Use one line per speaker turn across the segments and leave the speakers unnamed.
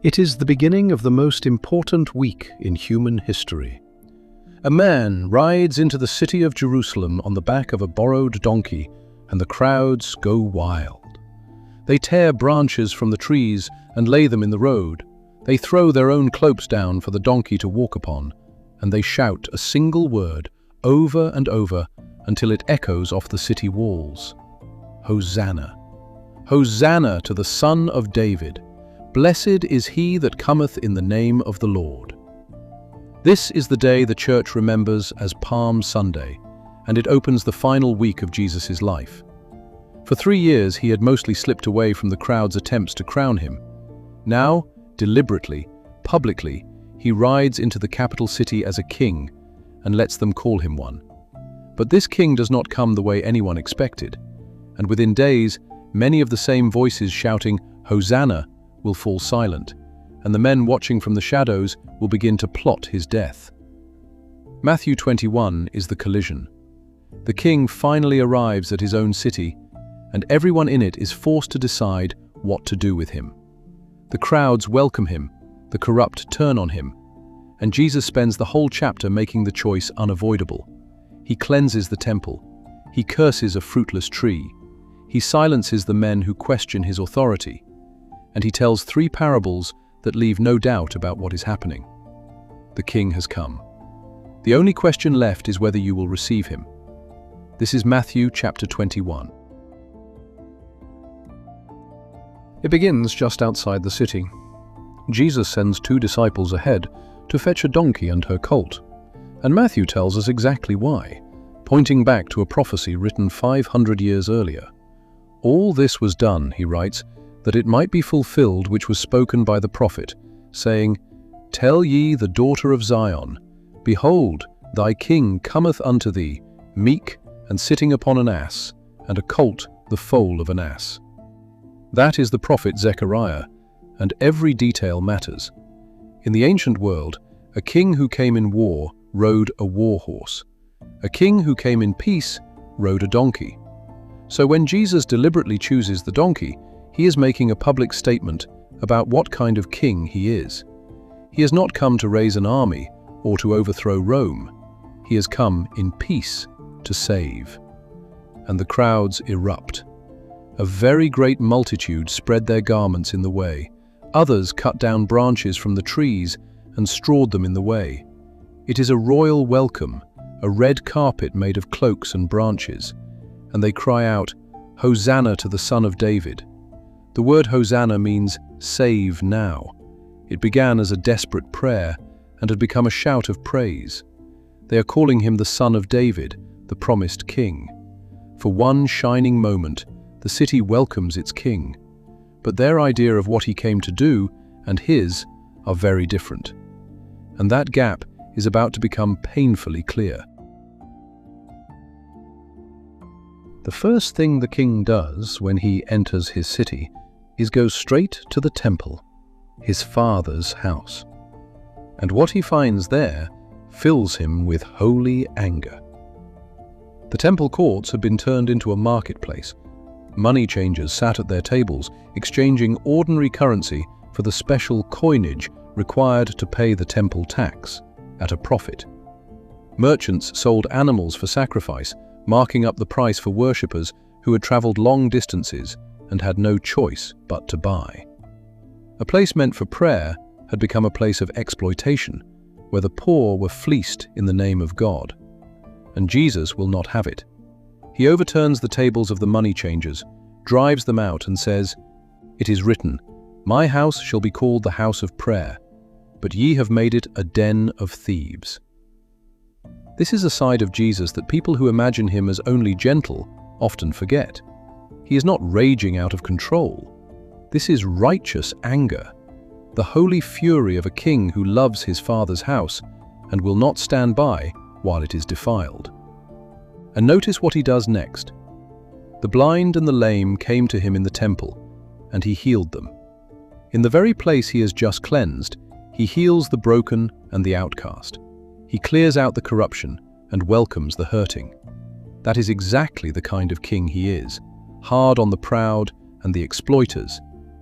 It is the beginning of the most important week in human history. A man rides into the city of Jerusalem on the back of a borrowed donkey, and the crowds go wild. They tear branches from the trees and lay them in the road. They throw their own cloaks down for the donkey to walk upon, and they shout a single word over and over until it echoes off the city walls. Hosanna! Hosanna to the Son of David! Blessed is he that cometh in the name of the Lord. This is the day the Church remembers as Palm Sunday, and it opens the final week of Jesus' life. For 3 years he had mostly slipped away from the crowd's attempts to crown him. Now, deliberately, publicly, he rides into the capital city as a king and lets them call him one. But this king does not come the way anyone expected, and within days, many of the same voices shouting, "Hosanna!" will fall silent, and the men watching from the shadows will begin to plot his death. Matthew 21 is the collision. The king finally arrives at his own city, and everyone in it is forced to decide what to do with him. The crowds welcome him, the corrupt turn on him, and Jesus spends the whole chapter making the choice unavoidable. He cleanses the temple, he curses a fruitless tree, he silences the men who question his authority, and he tells 3 parables that leave no doubt about what is happening. The king has come. The only question left is whether you will receive him. This is Matthew chapter 21. It begins just outside the city. Jesus sends 2 disciples ahead to fetch a donkey and her colt, and Matthew tells us exactly why, pointing back to a prophecy written 500 years earlier. All this was done, he writes, that it might be fulfilled which was spoken by the prophet, saying, "Tell ye the daughter of Zion, Behold, thy king cometh unto thee, meek, and sitting upon an ass, and a colt the foal of an ass." That is the prophet Zechariah, and every detail matters. In the ancient world, a king who came in war rode a war horse. A king who came in peace rode a donkey. So when Jesus deliberately chooses the donkey, he is making a public statement about what kind of king he is. He has not come to raise an army or to overthrow Rome. He has come in peace to save. And the crowds erupt. A very great multitude spread their garments in the way. Others cut down branches from the trees and strawed them in the way. It is a royal welcome, a red carpet made of cloaks and branches. And they cry out, "Hosanna to the Son of David." The word Hosanna means save now. It began as a desperate prayer and had become a shout of praise. They are calling him the Son of David, the promised king. For one shining moment, the city welcomes its king. But their idea of what he came to do and his are very different. And that gap is about to become painfully clear. The first thing the king does when he enters his city is go straight to the temple, his father's house. And what he finds there fills him with holy anger. The temple courts had been turned into a marketplace. Money changers sat at their tables, exchanging ordinary currency for the special coinage required to pay the temple tax, at a profit. Merchants sold animals for sacrifice, marking up the price for worshippers who had traveled long distances and had no choice but to buy. A place meant for prayer had become a place of exploitation, where the poor were fleeced in the name of God. And Jesus will not have it. He overturns the tables of the money changers, drives them out and says, "It is written, My house shall be called the house of prayer, but ye have made it a den of thieves." This is a side of Jesus that people who imagine him as only gentle often forget. He is not raging out of control. This is righteous anger, the holy fury of a king who loves his father's house and will not stand by while it is defiled. And notice what he does next. The blind and the lame came to him in the temple, and he healed them. In the very place he has just cleansed, he heals the broken and the outcast. He clears out the corruption and welcomes the hurting. That is exactly the kind of king he is, hard on the proud and the exploiters,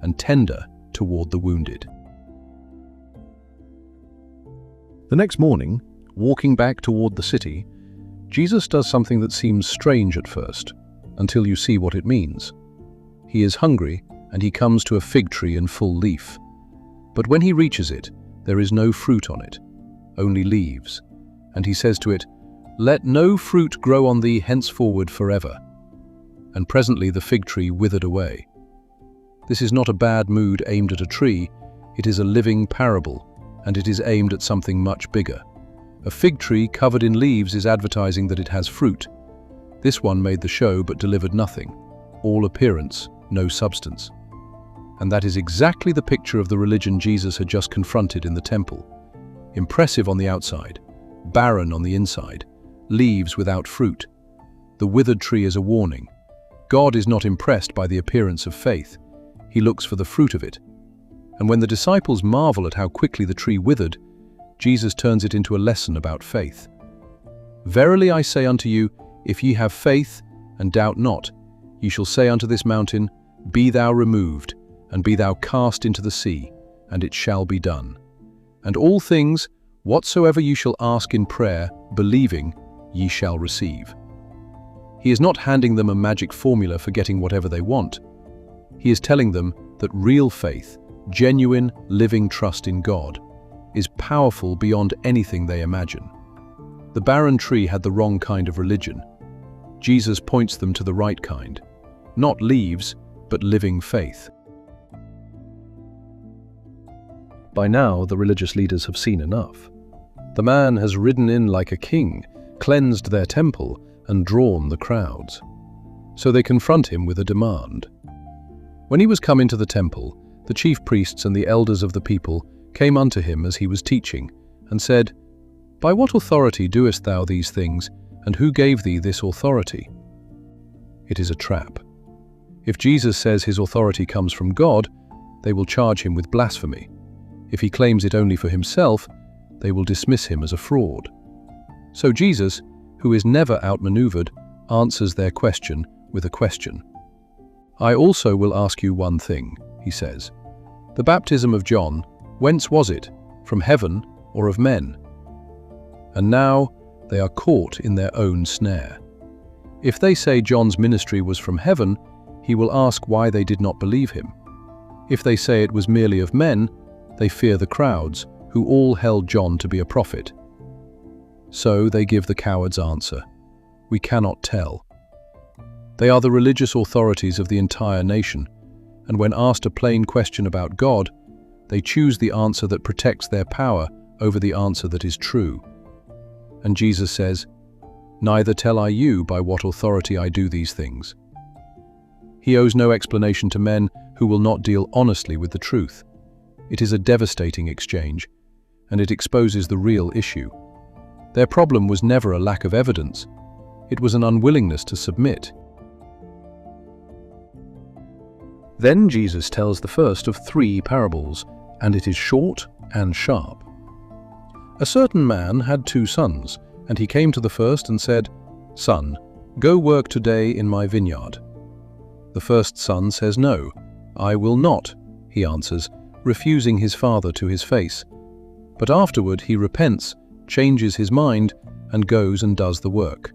and tender toward the wounded. The next morning, walking back toward the city, Jesus does something that seems strange at first, until you see what it means. He is hungry, and he comes to a fig tree in full leaf. But when he reaches it, there is no fruit on it, only leaves. And he says to it, "Let no fruit grow on thee henceforward forever." And presently the fig tree withered away. This is not a bad mood aimed at a tree, it is a living parable, and it is aimed at something much bigger. A fig tree covered in leaves is advertising that it has fruit. This one made the show but delivered nothing. All appearance, no substance. And that is exactly the picture of the religion Jesus had just confronted in the temple. Impressive on the outside, barren on the inside, leaves without fruit. The withered tree is a warning. God is not impressed by the appearance of faith. He looks for the fruit of it. And when the disciples marvel at how quickly the tree withered, Jesus turns it into a lesson about faith. "Verily I say unto you, if ye have faith, and doubt not, ye shall say unto this mountain, Be thou removed, and be thou cast into the sea, and it shall be done. And all things, whatsoever ye shall ask in prayer, believing, ye shall receive." He is not handing them a magic formula for getting whatever they want. He is telling them that real faith, genuine, living trust in God, is powerful beyond anything they imagine. The barren tree had the wrong kind of religion. Jesus points them to the right kind. Not leaves, but living faith. By now, the religious leaders have seen enough. The man has ridden in like a king, cleansed their temple, and drawn the crowds. So they confront him with a demand. When he was come into the temple, the chief priests and the elders of the people came unto him as he was teaching, and said, "By what authority doest thou these things, and who gave thee this authority?" It is a trap. If Jesus says his authority comes from God, they will charge him with blasphemy. If he claims it only for himself, they will dismiss him as a fraud. So Jesus, who is never outmaneuvered, answers their question with a question. "I also will ask you one thing," he says. "The baptism of John, whence was it? From heaven or of men?" And now they are caught in their own snare. If they say John's ministry was from heaven, he will ask why they did not believe him. If they say it was merely of men, they fear the crowds, who all held John to be a prophet. So they give the coward's answer: "We cannot tell." They are the religious authorities of the entire nation, and when asked a plain question about God, they choose the answer that protects their power over the answer that is true. And Jesus says, "Neither tell I you by what authority I do these things." He owes no explanation to men who will not deal honestly with the truth. It is a devastating exchange, and it exposes the real issue. Their problem was never a lack of evidence. It was an unwillingness to submit. Then Jesus tells the first of 3 parables, and it is short and sharp. A certain man had 2 sons, and he came to the first and said, "Son, go work today in my vineyard." The first son says, "No, I will not," he answers, refusing his father to his face. But afterward he repents, changes his mind, and goes and does the work.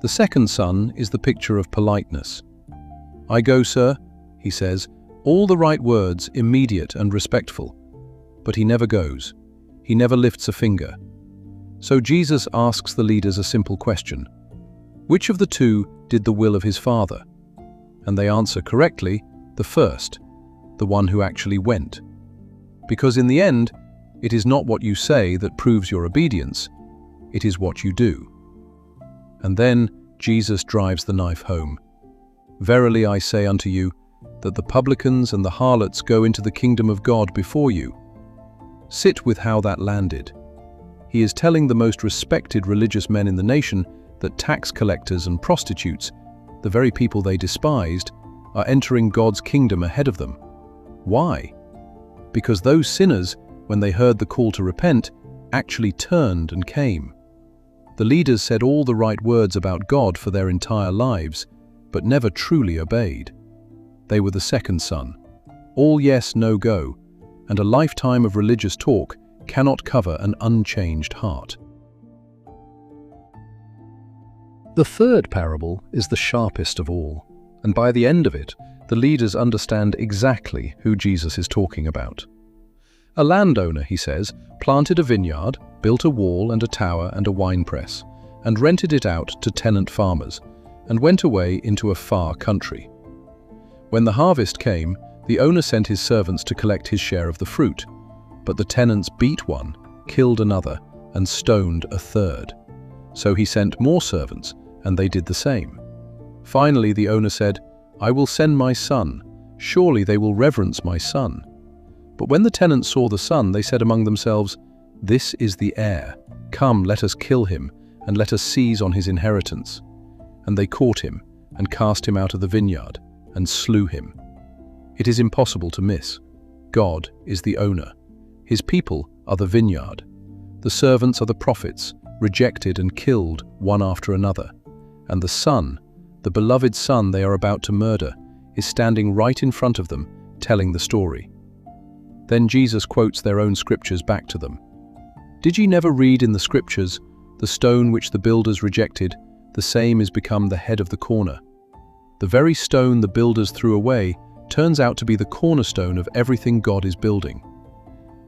The second son is the picture of politeness. "I go, sir," he says, all the right words, immediate and respectful. But he never goes. He never lifts a finger. So Jesus asks the leaders a simple question. Which of the 2 did the will of his father? And they answer correctly, the first, the one who actually went. Because in the end, it is not what you say that proves your obedience, it is what you do. And then Jesus drives the knife home. "Verily I say unto you, that the publicans and the harlots go into the kingdom of God before you." Sit with how that landed. He is telling the most respected religious men in the nation that tax collectors and prostitutes, the very people they despised, are entering God's kingdom ahead of them. Why? Because those sinners, when they heard the call to repent, actually turned and came. The leaders said all the right words about God for their entire lives, but never truly obeyed. They were the second son. All yes, no go, and a lifetime of religious talk cannot cover an unchanged heart. The third parable is the sharpest of all, and by the end of it, the leaders understand exactly who Jesus is talking about. A landowner, he says, planted a vineyard, built a wall and a tower and a winepress, and rented it out to tenant farmers, and went away into a far country. When the harvest came, the owner sent his servants to collect his share of the fruit, but the tenants beat one, killed another, and stoned a third. So he sent more servants, and they did the same. Finally, the owner said, "I will send my son. Surely they will reverence my son." But when the tenants saw the son, they said among themselves, "This is the heir. Come, let us kill him, and let us seize on his inheritance." And they caught him, and cast him out of the vineyard, and slew him. It is impossible to miss. God is the owner. His people are the vineyard. The servants are the prophets, rejected and killed one after another. And the son, the beloved son they are about to murder, is standing right in front of them, telling the story. Then Jesus quotes their own scriptures back to them. "Did ye never read in the scriptures, the stone which the builders rejected, the same is become the head of the corner? The very stone the builders threw away turns out to be the cornerstone of everything God is building."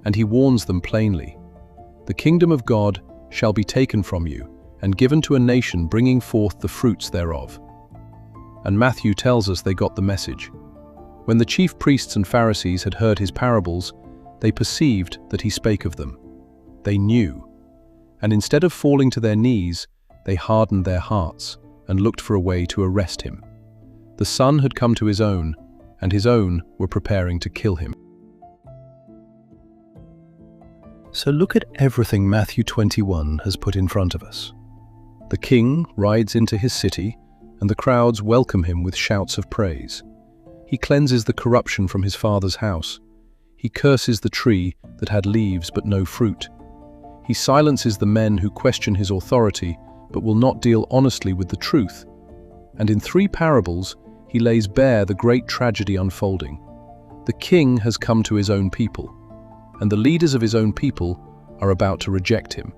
And he warns them plainly, "The kingdom of God shall be taken from you, and given to a nation bringing forth the fruits thereof." And Matthew tells us they got the message. When the chief priests and Pharisees had heard his parables, they perceived that he spake of them. They knew. And instead of falling to their knees, they hardened their hearts and looked for a way to arrest him. The Son had come to his own, and his own were preparing to kill him. So look at everything Matthew 21 has put in front of us. The king rides into his city, and the crowds welcome him with shouts of praise. He cleanses the corruption from his father's house. He curses the tree that had leaves but no fruit. He silences the men who question his authority but will not deal honestly with the truth. And in 3 parables, he lays bare the great tragedy unfolding. The king has come to his own people, and the leaders of his own people are about to reject him.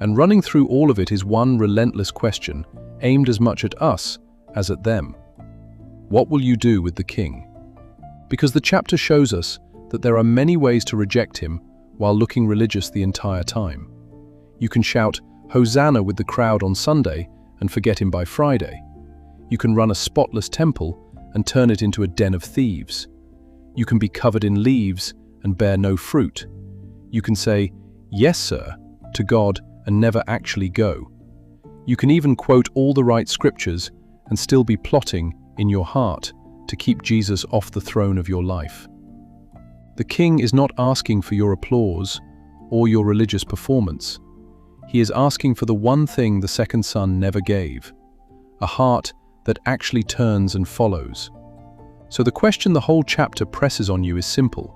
And running through all of it is one relentless question, aimed as much at us as at them. What will you do with the king? Because the chapter shows us that there are many ways to reject him while looking religious the entire time. You can shout, "Hosanna" with the crowd on Sunday and forget him by Friday. You can run a spotless temple and turn it into a den of thieves. You can be covered in leaves and bear no fruit. You can say, "Yes, sir," to God and never actually go. You can even quote all the right scriptures and still be plotting in your heart to keep Jesus off the throne of your life. The king is not asking for your applause or your religious performance. He is asking for the one thing the second son never gave, a heart that actually turns and follows. So the question the whole chapter presses on you is simple.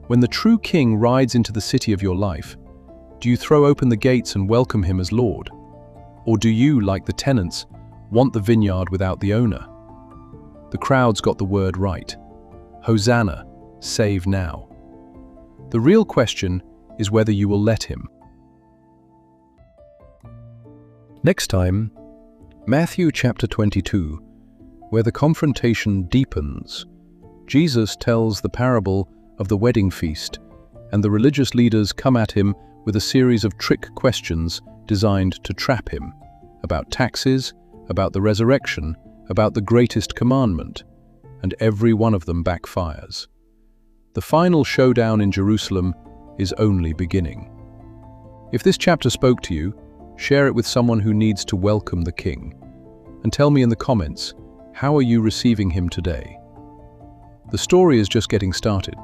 When the true king rides into the city of your life, do you throw open the gates and welcome him as Lord? Or do you, like the tenants, want the vineyard without the owner? The crowd's got the word right. Hosanna, save now. The real question is whether you will let him. Next time, Matthew chapter 22, where the confrontation deepens. Jesus tells the parable of the wedding feast, and the religious leaders come at him with a series of trick questions designed to trap him, about taxes, about the resurrection, about the greatest commandment, and every one of them backfires. The final showdown in Jerusalem is only beginning. If this chapter spoke to you, share it with someone who needs to welcome the King. And tell me in the comments, how are you receiving him today? The story is just getting started.